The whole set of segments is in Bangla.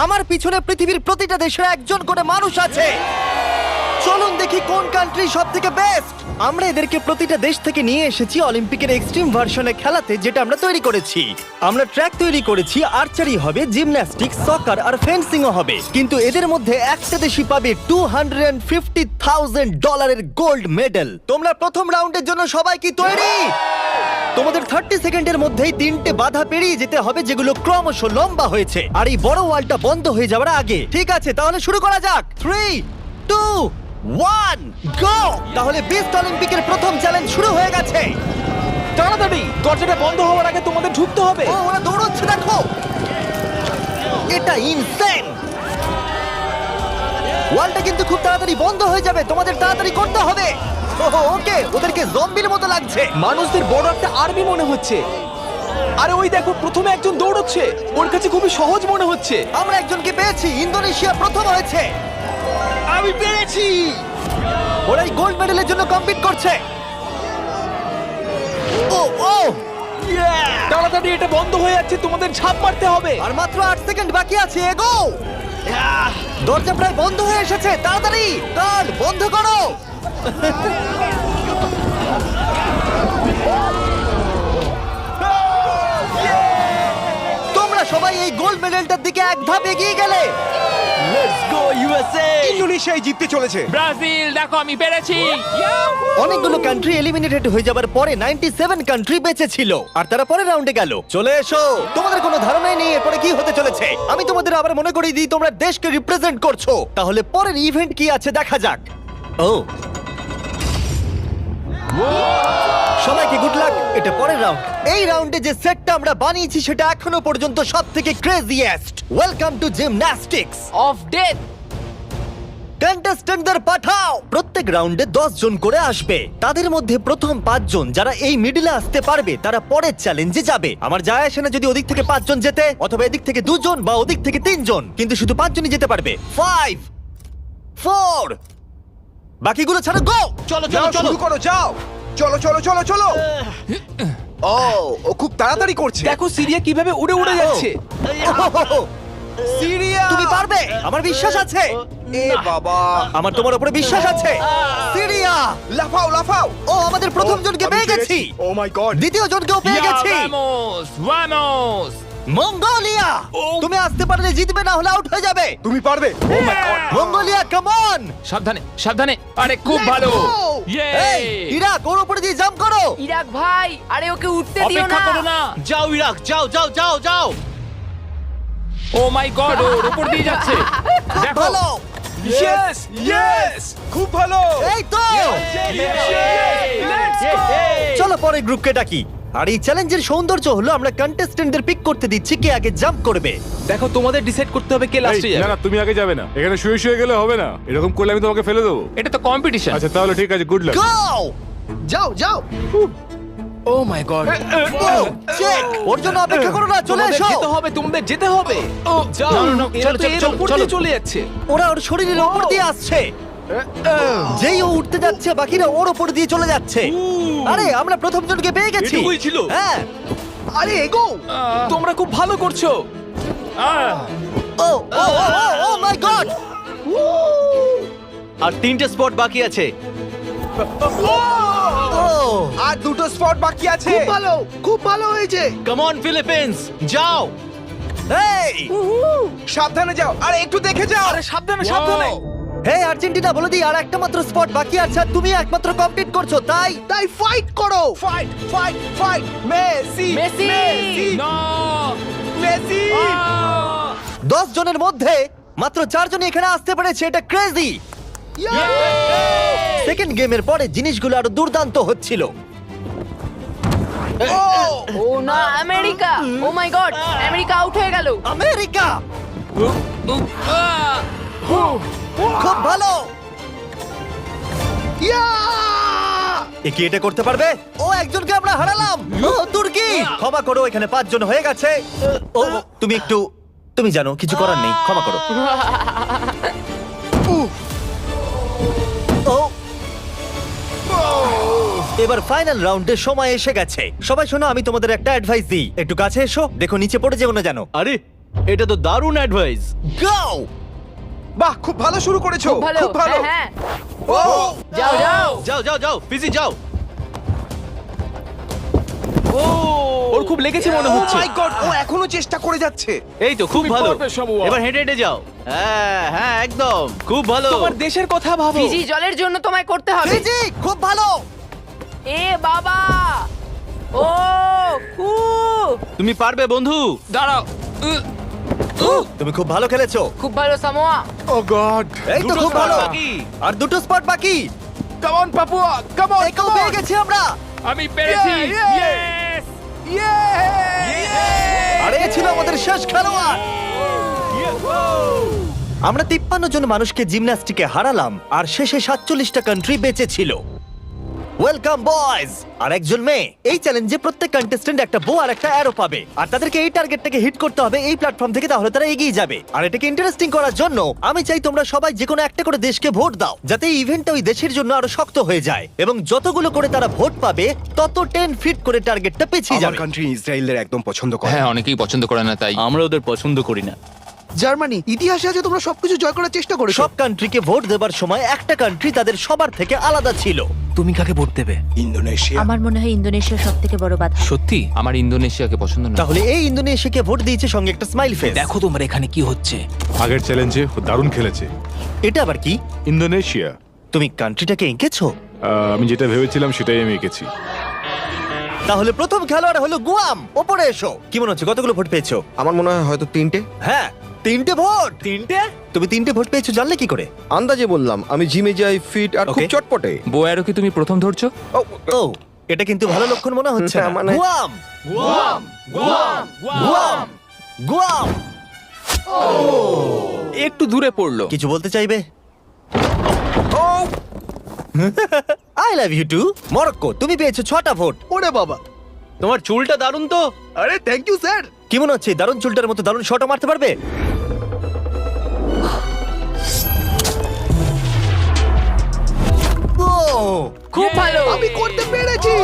আমার পিছনে পৃথিবীর প্রতিটা দেশের একজন করে মানুষ আছে। চলুন দেখি কোন কান্ট্রি সব থেকে বেস্ট। আমরা এদেরকে প্রতিটা দেশ থেকে নিয়ে এসেছি অলিম্পিকের এক্সট্রিম ভার্সনে খেলাতে, যেটা আমরা তৈরি করেছি। আমরা ট্র্যাক তৈরি করেছি, আর্চারি হবে, জিমন্যাস্টিক্স, সকার আর ফেন্সিংও হবে। কিন্তু এদের মধ্যে একটা দেশই পাবে $250,000 গোল্ড মেডেল। তোমরা প্রথম রাউন্ডের জন্য সবাই কি তৈরি? তোমাদের 30 সেকেন্ডের মধ্যেই 3টে বাধা পেরিয়ে যেতে হবে, যেগুলো ক্রমশ লম্বা হয়েছে, আর এই বড় ওয়ালটা বন্ধ হয়ে যাওয়ার আগে। ঠিক আছে, তাহলে শুরু করা যাক। 3, 2, 1, গো! তাহলে বিস্ট অলিম্পিকের প্রথম চ্যালেঞ্জ শুরু হয়ে গেছে। তাড়াতাড়ি, দরজাটা বন্ধ হওয়ার আগে তোমাদের ঢুকতে হবে। ও, ওরা দৌড়চ্ছে, দেখো, এটা ইনসেন। ওয়ালটা কিন্তু খুব তাড়াতাড়ি বন্ধ হয়ে যাবে, তোমাদের তাড়াতাড়ি করতে হবে। ওকে, ওদেরকে জম্বির মতো লাগছে। মানুষদের বড় একটা আর্মি মনে হচ্ছে। আরে ওই দেখো, প্রথমে একজন দৌড়চ্ছে, ওর কাছে খুবই সহজ মনে হচ্ছে। আমরা একজনকে পেয়েছি, ইন্দোনেশিয়া প্রথম হয়েছে। আমি পেরেছি। ওরা এই গোল্ড মেডেলের জন্য কম্পিট করছে। ও ও, তাড়াতাড়ি, এটা বন্ধ হয়ে যাচ্ছে, তোমাদের ঝাঁপ মারতে হবে। আর মাত্র 8 সেকেন্ড বাকি আছে, এগো! দরজা প্রায় বন্ধ হয়ে এসেছে, তাড়াতাড়ি কার্ড বন্ধ করো। তোমরা সবাই এই গোল্ড মেডেলটার দিকে এক ধাপ এগিয়ে গেলে। Let's go USA. ইন্দোনেশিয়ায় জিততে চলেছে। ব্রাজিল, দেখো আমি পেরেছি। অনেকগুলো কান্ট্রি এলিমিনেটেড হয়ে যাবার পরে 97 কান্ট্রি বেঁচে ছিল, আর তারা পরের রাউন্ডে গেল। চলে এসো, তোমাদের কোনো ধারণাই নেই এরপরে কি হতে চলেছে। আমি তোমাদের আবার মনে করিয়ে দিই, তোমরা দেশকে রিপ্রেজেন্ট করছো। তাহলে পরের ইভেন্ট কি আছে দেখা যাক। ও, সবাইকে গুড লাক। এটা পরের রাউন্ড। এই রাউন্ডে যে সেটটা আমরা বানিয়েছি সেটা এখনো পর্যন্ত সবথেকে craziest. Welcome to gymnastics. Of death. কন্টেস্ট্যান্টদের পাঠাও। প্রত্যেক রাউন্ডে 10 জন করে আসবে। তাদের মধ্যে প্রথম 5 জন যারা এই মিডলে আসতে পারবে তারা পরের চ্যালেঞ্জে যাবে। আমার যায় আসে না যদি ওদিক থেকে 5 জন যেতে, অথবা এদিক থেকে 2 জন বা ওদিক থেকে 3 জন, কিন্তু শুধু 5 জনই যেতে পারবে। 5, 4, বাকিগুলো ছাড়ো, গো! চলো যাও, শুরু করো, যাও। চলো চলো চলো চলো। ও খুব তাড়াতাড়ি করছে। দেখো সিরিয়া কিভাবে উড়ে উড়ে যাচ্ছে। সিরিয়া, তুমি পারবে, আমার বিশ্বাস আছে। এ বাবা, আমার তোমার উপরে বিশ্বাস আছে। সিরিয়া, লাফাও লাফাও। ও, আমাদের প্রথম জনকে পেয়ে গেছি। ও মাই গড। দ্বিতীয় জনকেও পেয়ে গেছি। Vamos, vamos. মঙ্গোলিয়া, তুমি আসতে পারলে জিতবে, না হলে আউট হয়ে যাবে। তুমি পারবে। Oh my god. Mongolia, come on! সাবধানে, সাবধানে। আরে খুব ভালো। ইয়ে। এই, ইরাক, ওর উপরে দিয়ে জাম্প করো। ইরাক ভাই, আরে ওকে উঠতে দিও অপেক্ষা না। করো না। যাও ইরাক, যাও যাও যাও যাও। ও মাই গড, ওর উপর দিয়ে যাচ্ছে। দেখো। ভালো, ইয়েস ইয়েস, খুব ভালো। এই তো। চলো পরে গ্রুপকে ডাকি। আর এই চ্যালেঞ্জের সৌন্দর্য হলো আমরা কন্টেস্টেন্টদের পিক করতে দিচ্ছি কে আগে জাম্প করবে। দেখো তোমাদের ডিসাইড করতে হবে কে লাস্টে এই, না যাবে। না, তুমি আগে যাবে না, এখানে শুয়ে শুয়ে গেলে হবে না। এরকম করলে আমি তোমাকে ফেলে দেবো। এটা তো কম্পিটিশন। আচ্ছা তাহলে ঠিক আছে, গুড লাক। গো! যাও যাও। ও মাই গড। চেক, ওর জন্য অপেক্ষা করো না, চলে তোমাদের এসো। যেতে হবে, তোমাদের যেতে হবে। ও যাও, না, না, না, এরা চলো, তো এর চলো, উপর চলো। দিয়ে চলে যাচ্ছে। ওরা ওর শরীরের উপর দিয়ে আসছে। যেই ও উঠতে যাচ্ছে, বাকিরা ওর উপর দিয়ে চলে যাচ্ছে। আরে আমরা প্রথম জনকে পেয়ে গেছি। এটুকুই ছিল? হ্যাঁ। আরে এগো। তোমরা খুব ভালো করছো। ও ও ও মাই গড! আর 3টে স্পট বাকি আছে। ও, আর দুটো স্পট বাকি আছে। খুব ভালো, খুব ভালো হয়েছে। কাম অন ফিলিপিন্স, যাও। এই, সাবধানে যাও, আর একটু দেখে যাও। আরে সাবধানে সাবধানে। হে আর্জেন্টিনা, বলে দিই আর একটা মাত্র স্পট বাকি আছে, আর তুমি একমাত্র কমপ্লিট করছো, তাই তাই ফাইট করো। Fight fight fight. Messi Messi. না। মেসি। 10 জনের মধ্যে মাত্র 4 জনই এখানে আসতে পেরেছে। এটা ক্রেজি। সেকেন্ড গেমের পরে জিনিসগুলো আরো দুর্দান্ত হচ্ছিল। ও না, America. O my god, America out হয়ে গেল। আমেরিকা, খুব ভালো। এ কি এটা করতে পারবে? ও, একজনকে আমরা হারালাম। ও, তুর্কি, ক্ষমা করো, এখানে 5 জন হয়ে গেছে। ও, তুমি জানো কিছু করার নেই, ক্ষমা করো। ও, এবার ফাইনাল রাউন্ডের সময় এসে গেছে। সবাই শোনো, আমি তোমাদের একটা অ্যাডভাইস দিই, একটু কাছে এসো, দেখো নিচে পড়ে যেও না জানো। আরে এটা তো দারুণ অ্যাডভাইস। গো! বাহ, খুব ভালো শুরু করেছো। খুব ভালো, খুব ভালো। হ্যাঁ, ও যাও যাও। যাও যাও যাও ফিজি যাও। ওর খুব লেগেছে মনে হচ্ছে। মাই গড, ও এখনো চেষ্টা করে যাচ্ছে। এই তো খুব তুমি ভালো। পারবে, শামুয়া। এবার হেঁটে হেঁটে যাও। হ্যাঁ হ্যাঁ একদম খুব ভালো। তোমার দেশের কথা ভাবো। ফিজি জলের জন্য তোমায় করতে হবে। ফিজি, খুব ভালো। এ বাবা, ও উ তুমি পারবে বন্ধু। দাঁড়াও। তুমি খুব ভালো খেলেছো। খুব ভালো সামোয়া। ও গড। এই তো দুটো খুব spot ভালো। বাকি। আর দুটো স্পট বাকি। Come on Papua, come on, একেও পেয়ে গেছি আমরা। আমি পেরেছি। Yeah, Yes! আর এ ছিল আমাদের শেষ খেলোয়াড়। আমরা 53 জন মানুষকে জিমন্যাস্টিকে হারালাম আর শেষে 47টা কান্ট্রি বেঁচে ছিল। Welcome boys. আর একজন মেয়ে। এই চ্যালেঞ্জে প্রত্যেক কন্টেস্ট্যান্ট একটা বো আর একটা অ্যারো পাবে আর তাদেরকে এই টার্গেটটাকে হিট করতে হবে এই প্ল্যাটফর্ম থেকে, তাহলে তারা এগিয়ে যাবে। আর এটাকে ইন্টারেস্টিং করার জন্য আমি চাই তোমরা সবাই যে কোনো একটা করে দেশকে ভোট দাও, যাতে এই ইভেন্টটা ওই দেশের জন্য আরো শক্ত হয়ে যায় এবং যতগুলো করে তারা ভোট পাবে তত 10 ফিট করে টার্গেটটা পিছিয়ে আমার যাবে। কান্ট্রি ইসরায়েলের একদম পছন্দ করে। হ্যাঁ, অনেকেই পছন্দ করে না তাই। আমরা ওদের পছন্দ করি না। জার্মানি, ইতিহাসে আছে তোমরা সবকিছু জয় করার চেষ্টা করেছো। সব কান্ট্রিকে ভোট দেবার সময় একটা কান্ট্রি তাদের সবার থেকে আলাদা ছিল। তুমি কাকে ভোট দেবে? ইন্দোনেশিয়া। আমার মনে হয় ইন্দোনেশিয়া সব থেকে বড় বাধা। সত্যি? আমার ইন্দোনেশিয়াকে পছন্দ না। তাহলে এই ইন্দোনেশিয়াকে ভোট দিয়েছে সঙ্গে একটা স্মাইল ফেস। দেখো তোমার এখানে কি হচ্ছে। আগের চ্যালেঞ্জে দারুণ খেলেছে এটা আবার কি? ইন্দোনেশিয়া। তুমি কান্ট্রিটাকে এঁকেছো? আমি যেটা ভেবেছিলাম সেটাই আমি এঁকেছি। তাহলে প্রথম খেলোয়াড় হলো গুয়াম। ওপরে এসো। কি মনে হচ্ছে কতগুলো ভোট পেয়েছো? আমার মনে হয় হয়তো 3টে। হ্যাঁ, 3টে ভোট। 3টে? তুমি 3টে ভোট পেয়েছো জানলে কি করে? আন্দাজে বললাম, আমি জিমে যাই, ফিট আর খুব Okay. চটপটে। বোয়ারও কি তুমি প্রথম ধরছো? ও, ও, এটা কিন্তু ভালো লক্ষণ মনে হচ্ছে না। হ্যাঁ, মানে- গুয়াম, গুয়াম। একটু দূরে পড়লো। কিছু বলতে চাইবে? I love you too. Morocco, তুমি পেয়েছো 6টা ভোট। ওরে বাবা। তোমার চুলটা দারুণ তো। আরে থ্যাংক ইউ স্যার। কি মনে হচ্ছে দারুণ চুলটার মতো দারুণ শটও মারতে পারবে? ও, খুব ভালো। আমি করতে পেরেছি।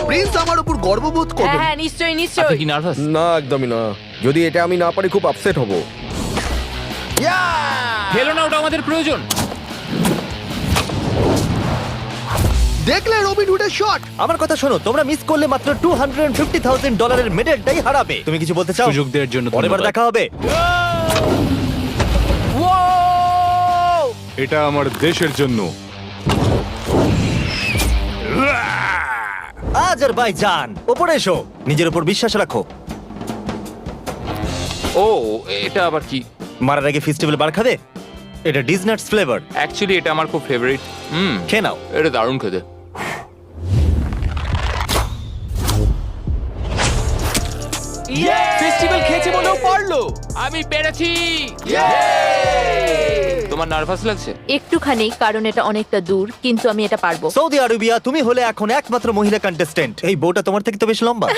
প্রিন্স আমার উপর গর্ববোধ হ্যাঁ করবে। হ্যাঁ নিশ্চয়ই আপনি নিশ্চয়ই। কি নার্ভাস? না, একদমই না। যদি এটা আমি না পারি খুব আপসেট হব। খেলো না, ওটা আমাদের প্রয়োজন। দেখলে রবিন হুডের শট। আমার কথা শোনো, তোমরা মিস করলে মাত্র $250,000 মেডেলটাই হারাবে। তুমি কিছু বলতে চাও? সুযোগ দেওয়ার জন্য পরের বার ধন্যবাদ। দেখা হবে। এটা আমার দেশের জন্য। আজারবাইজান, ওপরে এসো। নিজের উপর বিশ্বাস রাখো। ও, এটা আবার কি? মারার আগে ফেস্টিভ্যাল বার খাবে? এটা ডিজনাটস ফ্লেভার। অ্যাকচুয়ালি এটা আমার খুব ফেভারিট। খেয়ে নাও। এটা দারুণ খেতে। ফেস্টিভ্যাল খেয়েছে বলেও পারলো। আমি পেরেছি। তোমার নার্ভাস লাগছে? একটুখানি, কারণ এটা অনেকটা দূর, কিন্তু আমি এটা পারবো। সৌদি আরবিয়া, তুমি হলে এখন একমাত্র মহিলা কন্টেস্ট্যান্ট। এই বউটা তোমার থেকে তো বেশ লম্বা।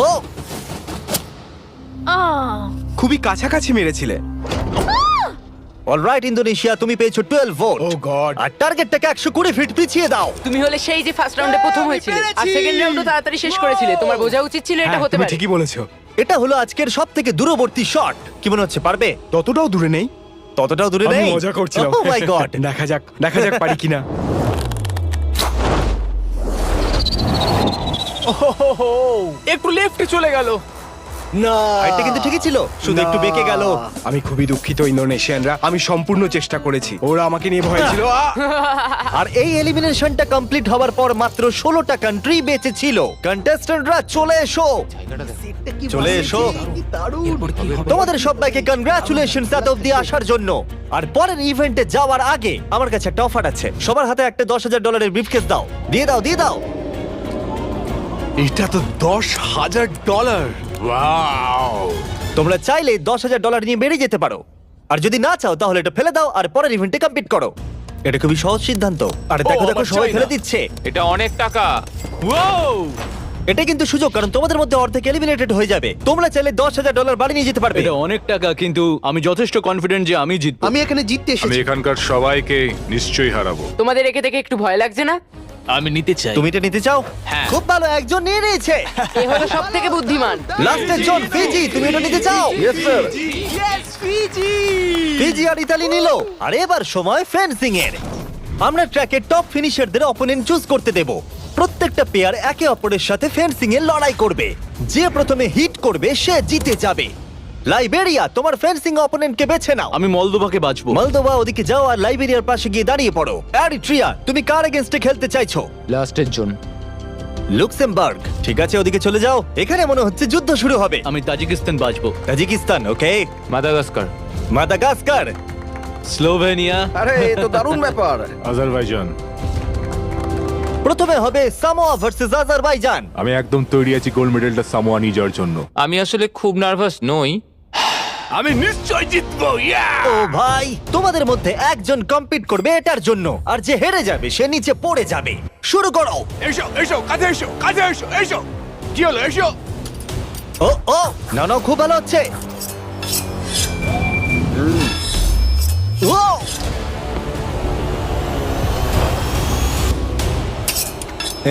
ও, আহ, খুবই কাছাকাছি মেরেছিলে। অলরাইট ইন্দোনেশিয়া, তুমি পেয়েছো 12 ভোট। ও গড। আর টার্গেটটাকে 120 ফিট পিছিয়ে দাও। তুমি হলে সেই যে ফার্স্ট রাউন্ডে প্রথম হয়েছিলে আর সেকেন্ড রাউন্ডও তাড়াতাড়ি শেষ করেছিলে। তোমার বোঝা উচিত ছিল এটা হতে তুমি পারে। ঠিকই বলেছো। এটা হলো আজকের সব থেকে দূরবর্তী শট। কি মনে হচ্ছে পারবে? ততটাও দূরে নেই। ততটাও দূরে আমি নেই। মজা করছিলাম। ও মাই গড। দেখা যাক পারি কিনা। একটু লেফটে চলে গেল। না, এটা কিন্তু ঠিকই ছিল, শুধু একটু বেঁকে গেল। আমি খুবই দুঃখিত ইন্দোনেশিয়ানরা, আমি সম্পূর্ণ চেষ্টা করেছি। ওরা আমাকে নিয়ে ভয় ছিল। আর এই এলিমিনেশনটা কমপ্লিট হওয়ার পর মাত্র 16টা কান্ট্রি বেঁচে ছিল। কন্টেস্ট্যান্টরা চলে এসো, চলে এসো। তোমাদের সবাইকে কনগ্রাচুলেশনস এত অব্দি আসার জন্য। আর পরের ইভেন্টে যাওয়ার আগে আমার কাছে একটা অফার আছে। সবার হাতে একটা $10,000 ব্রিফকেস দাও। দিয়ে দাও, দিয়ে দাও। এটা তো $10,000। তোমরা চাইলে $10,000 নিয়ে বেরিয়ে যেতে পারো, আর যদি না চাও তাহলে এটা ফেলে দাও আর পরের ইভেন্টে কমপ্লিট করো। এটা খুবই সহজ সিদ্ধান্ত। আর দেখো দেখো আবার সবাই চাই না। ফেলে দিচ্ছে। এটা অনেক টাকা। এটা কিন্তু সুযোগ, কারণ তোমাদের মধ্যে অর্ধেক এলিমিনেটেড হয়ে যাবে। তোমরা চাইলে $10,000 বাড়ি নিয়ে যেতে পারবে। এটা অনেক টাকা, কিন্তু আমি যথেষ্ট কনফিডেন্ট যে আমি জিতবো। আমি এখানে জিততে আমি এসেছি। এখানকার সবাইকে নিশ্চয়ই হারাবো। তোমাদের একে দেখে একটু ভয় লাগছে না? আমি নিতে চাই। তুমি এটা নিতে চাও? হ্যাঁ। খুব ভালো, একজন নিয়ে নিয়েছে। এ হলো সব থেকে বুদ্ধিমান। লাস্টের জন ফিজি, তুমি এটা নিতে চাও? Yes sir. ফিজি আর ইতালি নিল। আর এবার সময় ফেন্সিং এর। আমরা ট্র্যাকের টপ ফিনিশারদের অপোনেন্ট চুজ করতে দেব। প্রত্যেকটা পেয়ার একে অপরের সাথে ফেন্সিং এ লড়াই করবে। যে প্রথমে হিট করবে সে জিতে যাবে। লাইবেরিয়া, তোমার ফেন্সিং অপোনেন্টকে বেছে নাও। আমি মলদোভাকে বাঁচবো। মলদোভা, ওদিকে যাও আর লাইবেরিয়ার পাশে গিয়ে দাঁড়িয়ে পড়ো। এরিট্রিয়া, তুমি কার এগেইনস্টে খেলতে চাইছো? লাস্টের জন। লুক্সেমবার্গ, ঠিক আছে, ওদিকে চলে যাও। এখানে মনে হচ্ছে যুদ্ধ শুরু হবে। আমি তাজিকিস্তান বাঁচবো। তাজিকিস্তান, ওকে। মাদাগাস্কার। Madagascar, Slovenia. আরে এ তো দারুণ ব্যাপার। আজারবাইজান। প্রথমে হবে সামোয়া ভার্সেস আজারবাইজান। আমি একদম তৈরি আছি গোল্ড মেডেলটা সামোয়া নিয়ে যাওয়ার জন্য। আমি আসলে খুব নার্ভাস নই। আমি নিশ্চয় জিতবো। ও ভাই, তোমাদের মধ্যে একজন কম্পিট করবে এটার জন্য, আর যে হেরে যাবে সে নিচে পড়ে যাবে। শুরু করো। এসো এসো, কাছে এসো, কাছে এসো, এসো। কি হলো, এসো। ও ও, না না, খুব ভালো হচ্ছে। ও,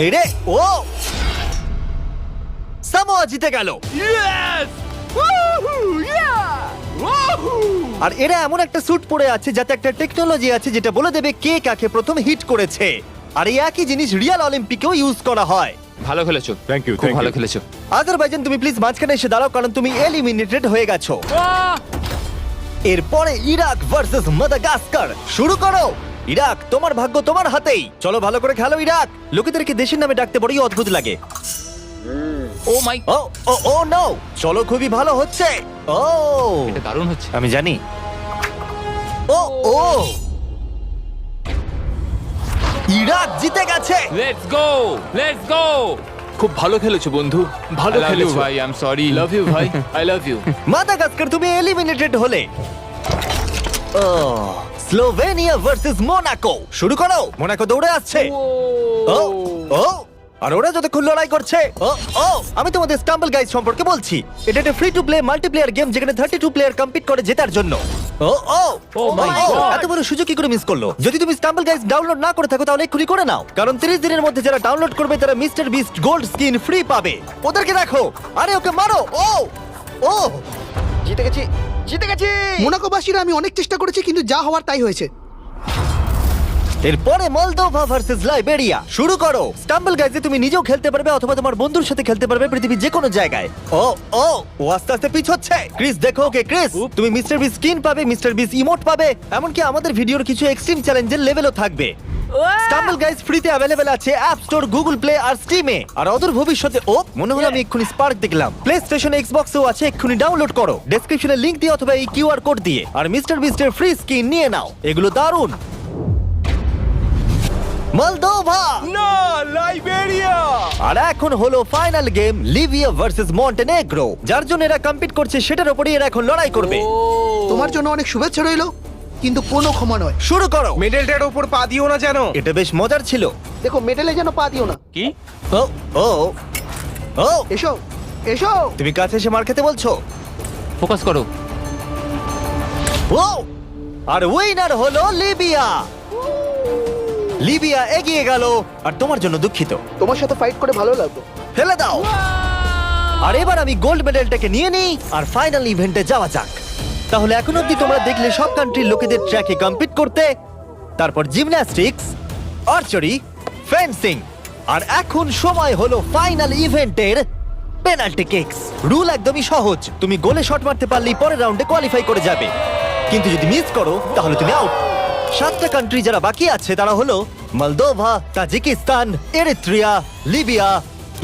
এই রে, ও, সামোয়া জিতে গেল। আর এরা এমন একটা স্যুট পরে আছে যাতে একটা টেকনোলজি আছে যেটা বলে দেবে কে কাকে প্রথম হিট করেছে। আর এই একই জিনিস রিয়াল অলিম্পিকেও ইউজ করা হয়। ভালো খেলেছো। Thank you, খুব thank ভালো you. খেলেছো। আজারবাইজান, তুমি প্লিজ মাঝখানে এসে দাঁড়াও, কারণ তুমি এলিমিনেটেড হয়ে গেছো। এরপরে ইরাক ভার্সেস মাদাগাস্কার। শুরু করো। ইরাক, তোমার ভাগ্য তোমার হাতেই। চলো, ভালো করে খেলো ইরাক। লোকেদেরকে দেশের নামে ডাকতে বড়ই অদ্ভুত লাগে। ও মাই, ও ও ও নো, চলো, খুবই ভালো হচ্ছে। ও, এটা দারুণ হচ্ছে। আমি জানি। ও ও, ইরাক জিতে গেছে। Let's go, let's go. খুব ভালো খেলেছো বন্ধু, ভালো I love you খেলেছো ভাই, I am sorry. Love you ভাই, আই লাভ ইউ। মাদাগাস্কার, তুমি এলিমিনেটেড হলে। Oh, Slovenia versus Monaco. শুরু করো। মোনাকো দৌড়ে আসছে। ও ও, আর ওরা যতক্ষণ লড়াই করছে। ও ও, আমি তোমাদের স্টাম্বল গাইজ সম্পর্কে বলছি। এটা একটা free to play multiplayer game যেখানে 32 প্লেয়ার কম্পিট করে জেতার জন্য। ও ও ও মাই গড, এত বড় সুযোগ কি করে মিস করলো? যদি তুমি স্টাম্বল গাইজ ডাউনলোড না করে থাকো তাহলে এক্ষুনি করে নাও, কারণ 30 দিনের মধ্যে যারা ডাউনলোড করবে তারা mister beast gold skin free পাবে। ওদেরকে দেখো। আরে ওকে মারো। ও ও, জিতে গেছি, জিতে গেছি। মোনাকোবাসীরা আমি অনেক চেষ্টা করেছি কিন্তু যা হওয়ার তাই হয়েছে। এরপরে মলদোভা ভার্সেস লাইবেরিয়া। শুরু করো। স্টাম্বল গাইজে তুমি নিজেও খেলতে পারবে অথবা তোমার বন্ধুর সাথে খেলতে পারবে পৃথিবীর যে কোনো জায়গায়। ও ও, ও আস্তে আস্তে পিছোচ্ছে। ক্রিস, দেখো ওকে। ক্রিস, তুমি মিস্টার বিস স্কিন পাবে, মিস্টার বিস ইমোট পাবে, এমনকি আমাদের ভিডিওর কিছু এক্সট্রিম চ্যালেঞ্জের লেভেলও থাকবে। স্টাম্বল গাইজ ফ্রিতে অ্যাভেলেবেল আছে অ্যাপ স্টোর, গুগল প্লে আর স্টিমে। আর অদূর ভবিষ্যতে, ও মনে হলো আমি এক্ষুনি স্পার্ক দেখলাম, প্লে স্টেশন, এক্সবক্সেও আছে। এক্ষুনি ডাউনলোড করো ডেসক্রিপশনে লিংক দিয়ে অথবা এই কিউআর কোড দিয়ে, আর মিস্টার বিস্টের ফ্রি স্কিন নিয়ে নাও। এগুলো দারুণ। মলদোভা, না, লাইবেরিয়া। আর এখন হলো final game, Libya versus Montenegro. যার জন্য এরা কম্পিট করছে সেটার উপরই এরা এখন লড়াই করবে। তোমার জন্য অনেক শুভেচ্ছা রইলো, কিন্তু কোনো ক্ষমা নয়। শুরু করো। মেডেলটার উপর পা দিও না যেন। এটা বেশ মজার ছিল। দেখো, মেডেলে যেন পা দিও না। কি? ও ও ও, এসো এসো। তুমি কাছে এসে মার খেতে বলছো? ফোকাস করো। ও, আর উইনার হলো লিবিয়া। লিবিয়া এগিয়ে গেল। আর তোমার জন্য দুঃখিত। তোমার সাথে ফাইট করে ভালো লাগলো। ফেলে দাও। আর এবার আমি গোল্ড মেডেলটাকে নিয়ে নিই আর ফাইনাল ইভেন্টে যাওয়া যাক। তাহলে এখন অব্দি তোমরা দেখলে সব কান্ট্রির লোকেদের ট্র্যাকে কম্পিট করতে, তারপর জিমন্যাস্টিক্স, আর্চারি, ফেন্সিং, আর এখন সময় হলো ফাইনাল ইভেন্টের পেনাল্টি কিকস। রুল একদমই সহজ, তুমি গোলে শট মারতে পারলেই পরের রাউন্ডে কোয়ালিফাই করে যাবে, কিন্তু যদি মিস করো তাহলে তুমি আউট। 7টা কান্ট্রি যারা বাকি আছে তারা হলো Moldova, Tajikistan, Eritrea, Libya,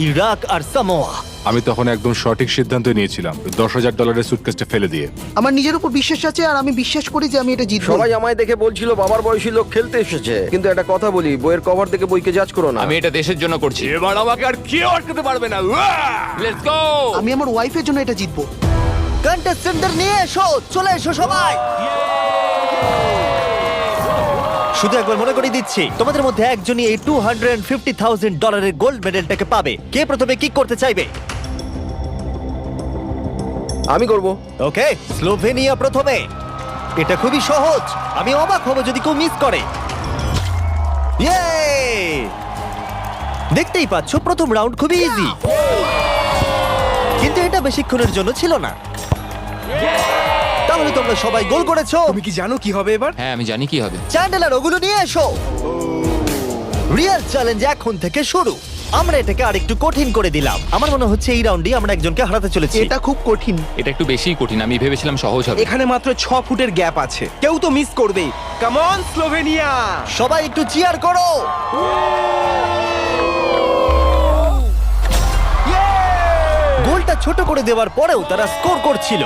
Iraq আর সামোয়া। আমি তখন একদম সঠিক সিদ্ধান্ত নিয়েছিলাম, $10,000 সুটকেসটা ফেলে দিয়ে। আমার নিজের উপর বিশ্বাস আছে আর আমি বিশ্বাস করি যে আমি এটা জিতবো। সবাই আমায় দেখে বলছিল বাবার বয়সী লোক খেলতে এসেছে, কিন্তু একটা কথা বলি, বইয়ের কভার দেখে বইকে জাজ করো না। আমি এটা দেশের জন্য করছি। এবার আমাকে আর কেউ আটকাতে পারবে না। Let's go. আমি আমার ওয়াইফের জন্য এটা জিতবো। কন্টেস্টেন্টদের নিয়ে এসো, চলে এসো সবাই। শুধু একবার মনে করিয়ে দিচ্ছি, তোমাদের মধ্যে একজনই এই $250,000 গোল্ড মেডেলটাকে পাবে। কে প্রথমে কিক করতে চাইবে? আমি করব। ওকে, স্লোভেনিয়া প্রথমে। এটা খুবই সহজ, আমি অবাক হব যদি কেউ মিস করে। ইয়ে! দেখতেই পাচ্ছ প্রথম রাউন্ড খুবই ইজি, কিন্তু এটা বেশিক্ষণের জন্য ছিল না। তাহলে তোমরা সবাই গোল করেছো। তুমি কি জানো কি হবে এবার? হ্যাঁ আমি জানি কি হবে। চ্যান্ডেলার ওগুলো নিয়ে এসো। রিয়েল চ্যালেঞ্জ এখন থেকে শুরু। আমরা এটাকে আরেকটু কঠিন করে দিলাম। আমার মনে হচ্ছে এই রাউন্ডে আমরা একজনকে হারাতে চলেছি। এটা খুব কঠিন। এটা একটু বেশিই কঠিন, আমি ভেবেছিলাম সহজ হবে। এখানে মাত্র 6 ফুটের গ্যাপ আছে, কেউ তো মিস করবেই। Come on Slovenia! সবাই একটু চিয়ার করো। গোলটা ছোট করে দেওয়ার পরেও তারা স্কোর করছিল,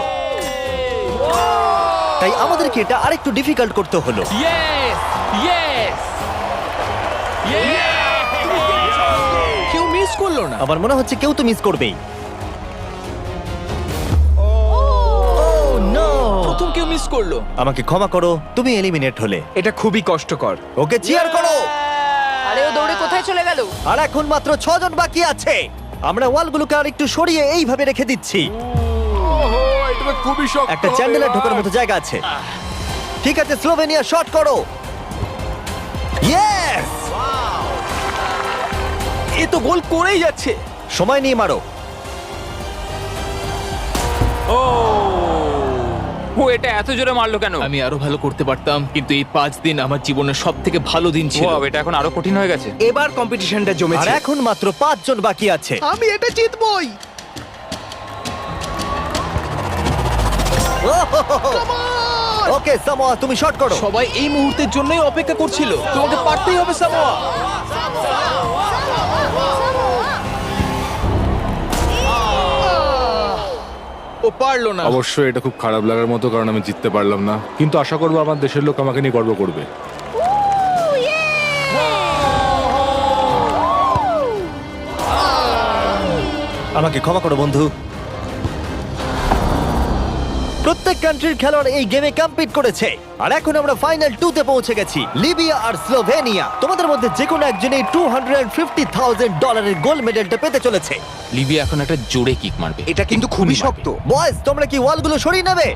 তাই আমাদেরকে এটা আরেকটু ডিফিকাল্ট করতে হলো। ইয়েস ইয়েস কেউ মিস করলো না। আমার মনে হচ্ছে কেউ তো মিস করবেই। প্রথম কেউ মিস করলো। আমাকে ক্ষমা করো, তুমি এলিমিনেট হলে। এটা খুবই কষ্টকর। ওকে চিয়ার করো। আরে ও দৌড়ে কোথায় চলে গেল? আর এখন মাত্র 6 জন বাকি আছে। আমরা ওয়ালগুলোকে আর একটু সরিয়ে এইভাবে রেখে দিচ্ছি। এটা খুবই শক্ত। একটা চ্যান্ডেলার ঢোকার মতো জায়গা আছে। ঠিক আছে, স্লোভেনিয়া শট করো। ইয়েস! এ তো গোল করেই যাচ্ছে। সময় নিয়ে মারো। ও এটা এত জোরে মারলো কেন? আমি আরো ভালো করতে পারতাম, কিন্তু এই 5 দিন আমার জীবনের সব থেকে ভালো দিন ছিল। Wow, এটা এখন আরো কঠিন হয়ে গেছে। এবার কম্পিটিশনটা আর জমেছে। এখন মাত্র 5 জন বাকি আছে। আমি এটা জিতবই। ওকে সামোয়া, তুমি শট করো। সবাই এই মুহূর্তের জন্যই অপেক্ষা করছিল। তোমাকে পারতেই হবে সামোয়া। ও পারলো না। অবশ্যই এটা খুব খারাপ লাগার মতো, কারণ আমি জিততে পারলাম না, কিন্তু আশা করবো আমার দেশের লোক আমাকে নিয়ে গর্ব করবে। আমাকে ক্ষমা করো বন্ধু। প্রত্যেক কান্ট্রির খেলোয়াড় এই গেমে কম্পিট করেছে, আর এখন আমরা ফাইনাল 2 তে পৌঁছে গেছি। লিবিয়া আর স্লোভেনিয়া। তোমাদের মধ্যে যে কোনো একজনই $250,000 গোল্ড মেডেলটা পেতে চলেছে। লিবিয়া এখন একটা জোরে কিক মারবে। এটা কিন্তু খুবই শক্ত। বয়েজ, তোমরা কি ওয়ালগুলো সরিয়ে নেবে?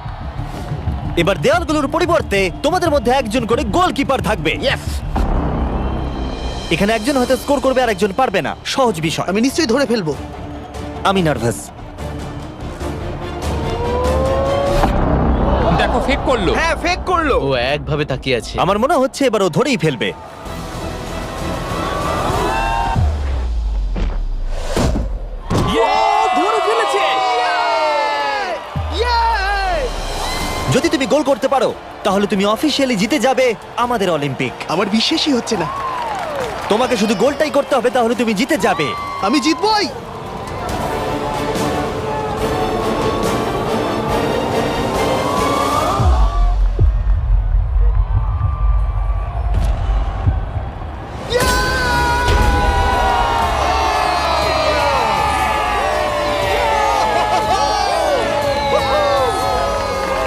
এবার দেওয়ালগুলোর পরিবর্তে তোমাদের মধ্যে একজন করে গোলকিপার থাকবে। এখানে একজন হয়তো স্কোর করবে আর একজন পারবে না। সহজ বিষয়। আমি নিশ্চয়ই ধরে ফেলবো। আমি নার্ভাস। দেখো ফেক করলো। হ্যাঁ, ফেক করলো। ও একভাবে তাকিয়ে আছে। আমার মনে হচ্ছে এবার ও ধরেই ফেলবে। ধরে ফেলেছে। যদি তুমি গোল করতে পারো তাহলে তুমি অফিসিয়ালি জিতে যাবে আমাদের অলিম্পিক। আমার বিশ্বাসই হচ্ছে না। তোমাকে শুধু গোলটাই করতে হবে, তাহলে তুমি জিতে যাবে। আমি জিতবই।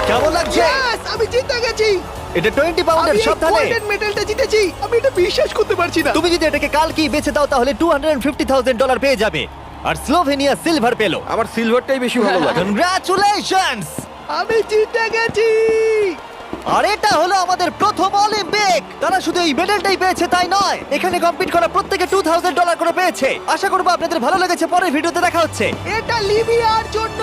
কেমন লাগছে? আমি জিতে গেছি। এটা 20 পাউন্ডের, সাবধানে। মেডেলটা জিতেছি। আমি এটা বিশ্বাস করতে পারছি না। তুমি যদি এটাকে কালকেই বেচে দাও তাহলে $250,000 পেয়ে যাবে। আর স্লোভেনিয়া সিলভার পেলো। আমার সিলভারটাই বেশি ভালো লাগে। কনগ্রাচুলেশনস! আমি জিতে গেছি। আর এটা হলো আমাদের প্রথম অলিম্পিক। তারা শুধু এই মেডেলটাই পেয়েছে তাই নয়, এখানে কম্পিট করা প্রত্যেকে $2,000 করে পেয়েছে। আশা করবো আপনাদের ভালো লেগেছে। পরের ভিডিওতে দেখা হচ্ছে। এটা লিবিয়ার জন্য।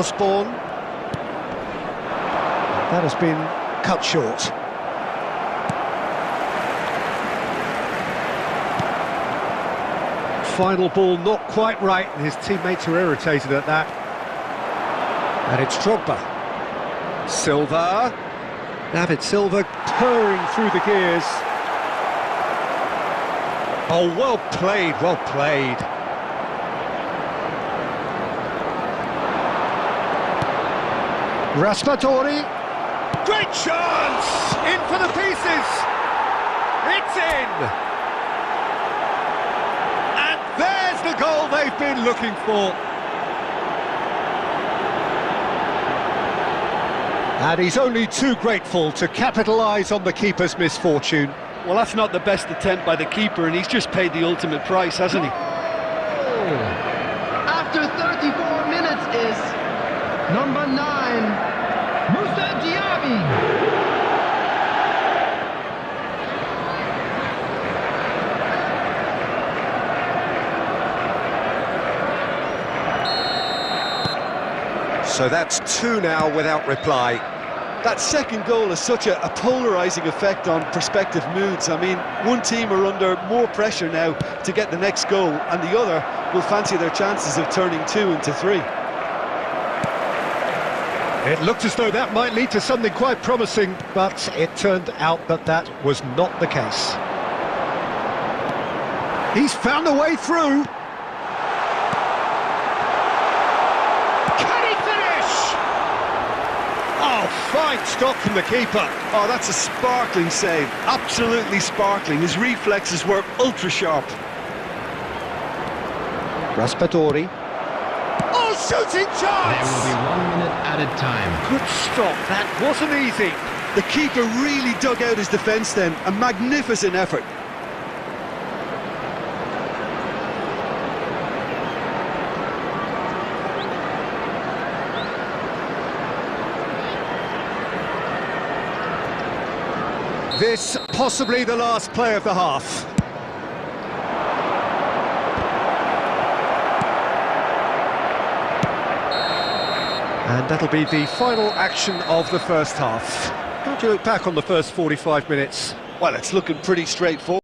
Osborne. That has been cut short. Final ball not quite right, and his teammates are irritated at that. And it's Drogba. Silva. David Silva purring through the gears. Oh, well played, well played. Raspadori, great chance! In for the pieces! It's in! And there's the goal they've been looking for. And he's only too grateful to capitalise on the keeper's misfortune. Well, that's not the best attempt by the keeper, and he's just paid the ultimate price, hasn't he? After 34 minutes is number 9, Moussa Diaby. So that's 2 now without reply. That second goal has such a polarising effect on prospective moods. I mean, one team are under more pressure now to get the next goal, and the other will fancy their chances of turning 2 into 3. It looked as though that might lead to something quite promising, but it turned out that that was not the case. He's found a way through. Oh, fine stop from the keeper. Oh, that's a sparkling save. Absolutely sparkling. His reflexes were ultra sharp. Raspadori. Oh, shooting chance! There will be 1 minute added time. Good stop. That wasn't easy. The keeper really dug out his defence then. A magnificent effort. This possibly the last play of the half. And that'll be the final action of the first half. How do you look back on the first 45 minutes? Well, it's looking pretty straightforward.